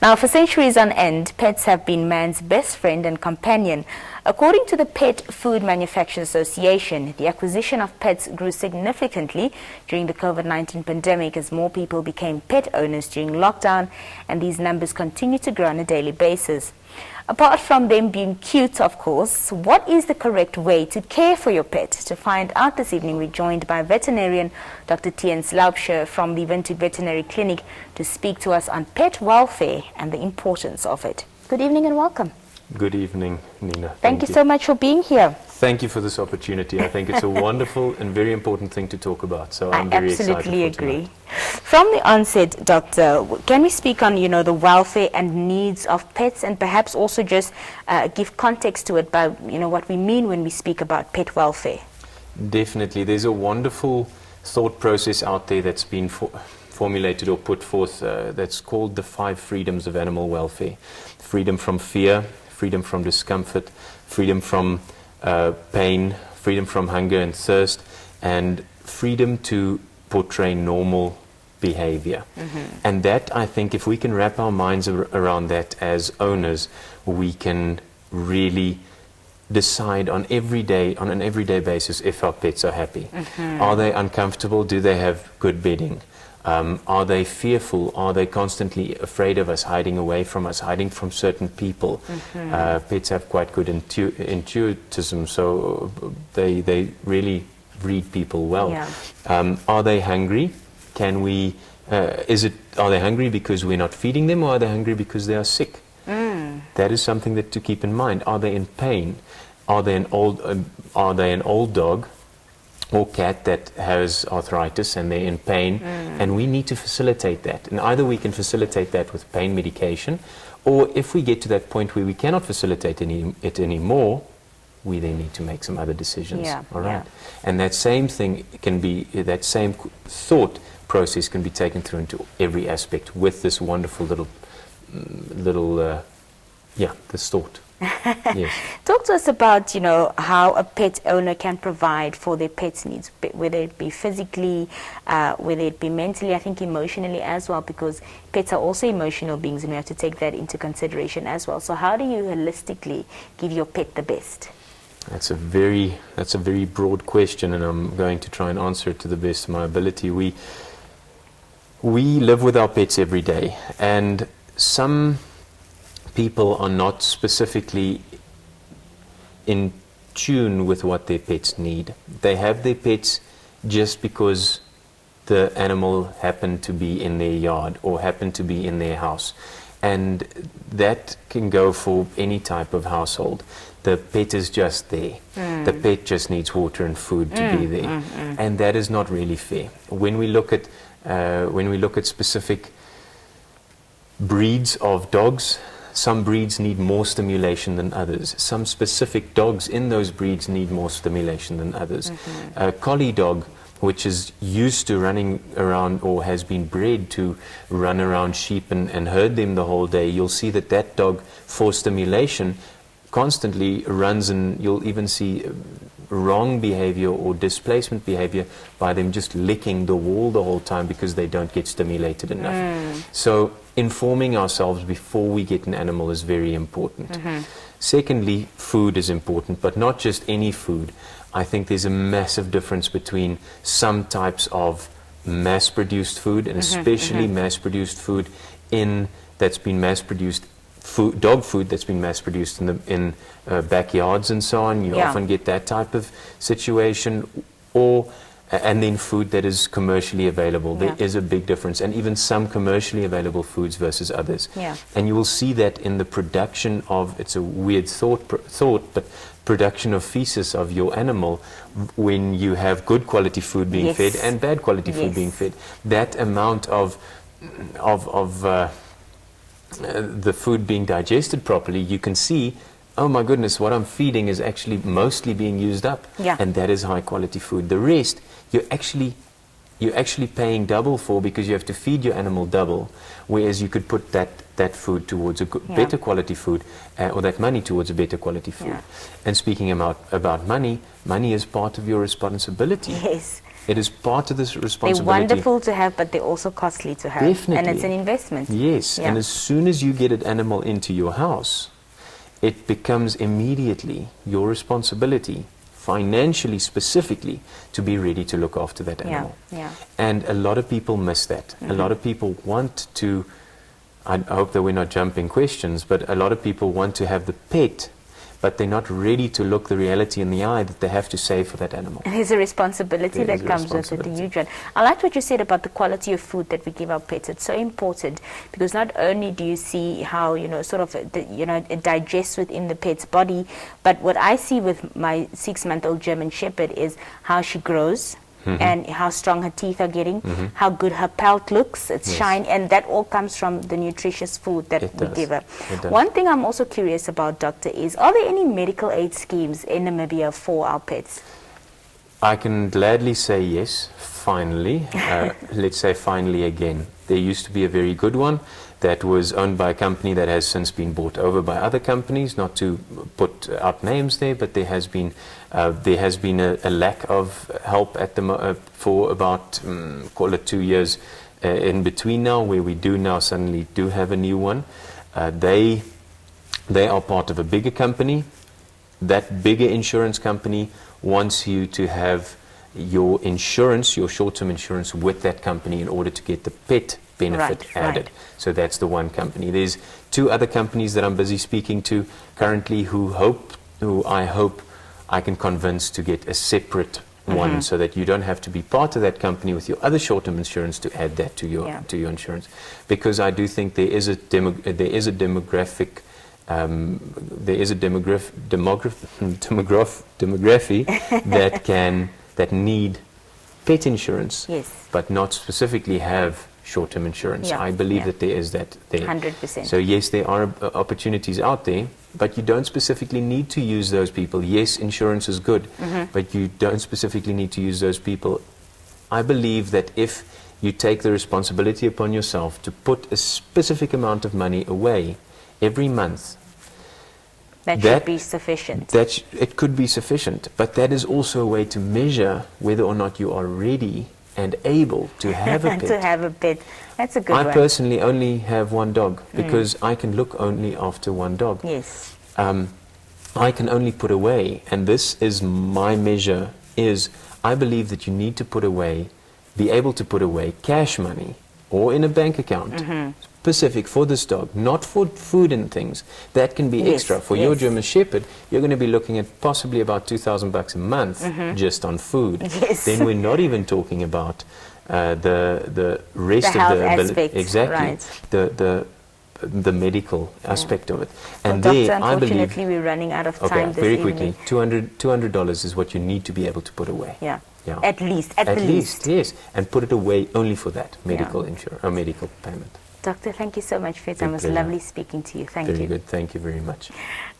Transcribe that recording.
Now, for centuries on end, pets have been man's best friend and companion. According to the Pet Food Manufacturers Association, the acquisition of pets grew significantly during the COVID-19 pandemic as more people became pet owners during lockdown, and these numbers continue to grow on a daily basis. Apart from them being cute, of course, what is the correct way to care for your pet? To find out this evening, we're joined by veterinarian Dr. Tian Slaubscher from the Windhoek Veterinary Clinic to speak to us on pet welfare and the importance of it. Good evening and welcome. Good evening, Nina. Thank you so much for being here. Thank you for this opportunity. I think it's a wonderful and very important thing to talk about. So I'm very excited. I absolutely agree. From the onset, Doctor, can we speak on, the welfare and needs of pets, and perhaps also just give context to it by, what we mean when we speak about pet welfare? Definitely. There's a wonderful thought process out there that's been formulated or put forth that's called the 5 freedoms of animal welfare. Freedom from fear, freedom from discomfort, freedom from pain, freedom from hunger and thirst, and freedom to portray normal behavior. And that, I think, if we can wrap our minds around that as owners, we can really decide on an everyday basis if our pets are happy. Are they uncomfortable? Do they have good bedding? Are they fearful? Are they constantly afraid of us, hiding away from us, hiding from certain people? Pets have quite good intuitism, so they really read people well. Yeah. Are they hungry? Are they hungry because we're not feeding them, or are they hungry because they are sick? That is something to keep in mind. Are they in pain? Are they an old dog or cat that has arthritis and they're in pain, and we need to facilitate that. And either we can facilitate that with pain medication, or if we get to that point where we cannot facilitate it anymore, we then need to make some other decisions. All right. And that same thing that same thought process can be taken through into every aspect with this wonderful this thought. Yes. Talk to us about, how a pet owner can provide for their pet's needs, whether it be physically, whether it be mentally, I think emotionally as well, because pets are also emotional beings and we have to take that into consideration as well. So how do you holistically give your pet the best? That's a very broad question, and I'm going to try and answer it to the best of my ability. We live with our pets every day, and some people are not specifically in tune with what their pets need. They have their pets just because the animal happened to be in their yard or happened to be in their house. And that can go for any type of household. The pet is just there. The pet just needs water and food to be there. And that is not really fair. When we look at specific breeds of dogs, some breeds need more stimulation than others. Some specific dogs in those breeds need more stimulation than others. A collie dog, which is used to running around or has been bred to run around sheep and herd them the whole day, you'll see that dog, for stimulation, constantly runs, and you'll even see wrong behavior or displacement behavior by them just licking the wall the whole time because they don't get stimulated enough. So informing ourselves before we get an animal is very important. Secondly, food is important, but not just any food. I think there's a massive difference between some types of mass-produced food, and especially mass-produced food that's been mass-produced. Dog food that's been mass-produced in backyards and so on. You often get that type of situation, and then food that is commercially available. There is a big difference, and even some commercially available foods versus others. And you will see that in the production of, it's a weird thought, but production of feces of your animal, when you have good quality food being fed and bad quality food being fed. That amount of the food being digested properly, you can see, oh my goodness, what I'm feeding is actually mostly being used up, and that is high quality food. The rest, you're actually paying double for, because you have to feed your animal double, whereas you could put that food towards a better quality food, or that money towards a better quality food. And speaking about money is part of your responsibility. It is part of this They're responsibility. wonderful to have, but they're also costly to have. Definitely. And it's an investment. Yes, Yeah. and as soon as you get an animal into your house, it becomes immediately your responsibility, financially specifically, to be ready to look after that animal. Yeah. And a lot of people miss that. A lot of people want to, I hope that we're not jumping questions, but a lot of people want to have the pet, but they're not ready to look the reality in the eye that they have to save for that animal. And there's a responsibility There is that a comes with it, the responsibility. huge one. I liked what you said about the quality of food that we give our pets. It's so important because not only do you see how, sort of, it digests within the pet's body, but what I see with my 6-month-old German Shepherd is how she grows. And how strong her teeth are getting, how good her pelt looks, it's Yes. shiny, and that all comes from the nutritious food that It we does. give her. It does. One thing I'm also curious about, Doctor, is are there any medical aid schemes in Namibia for our pets? I can gladly say yes, finally. Let's say finally again. There used to be a very good one that was owned by a company that has since been bought over by other companies, not to put out names there, but there has been a lack of help at the for about, call it 2 years in between now, where we do now suddenly do have a new one. They are part of a bigger company. That bigger insurance company wants you to have your insurance, your short-term insurance, with that company in order to get the pet benefit added. Right. So that's the one company. There's 2 other companies that I'm busy speaking to currently who I hope I can convince to get a separate one, so that you don't have to be part of that company with your other short-term insurance to add that to your insurance. Because I do think there is a demography that need pet insurance, Yes. but not specifically have short-term insurance. Yeah, I believe yeah. that there is that there. 100%. So yes, there are opportunities out there, but you don't specifically need to use those people. Yes, insurance is good, but you don't specifically need to use those people. I believe that if you take the responsibility upon yourself to put a specific amount of money away every month, That should be sufficient. it could be sufficient, but that is also a way to measure whether or not you are ready and able to have a pet. To have a pet. That's a good I one. personally only have one dog because I can look only after one dog. Yes. I can only put away, and this is my measure, is I believe that you need to be able to put away cash money or in a bank account specific for this dog, not for food and things. That can be Yes, extra. For your yes. German Shepherd, you're going to be looking at possibly about $2,000 a month just on food. Yes. Then we're not even talking about the rest The of health the aspect, exactly right. the medical aspect of it. And Well, there, Doctor, I believe. unfortunately, we're running out of time Okay, this very evening. quickly, $200 is what you need to be able to put away. Yeah. Yeah. At least. At least, yes, and put it away only for that medical medical payment. Doctor, thank you so much for your time. It was pleasure. lovely speaking to you. Thank you. Very good. Thank you very much.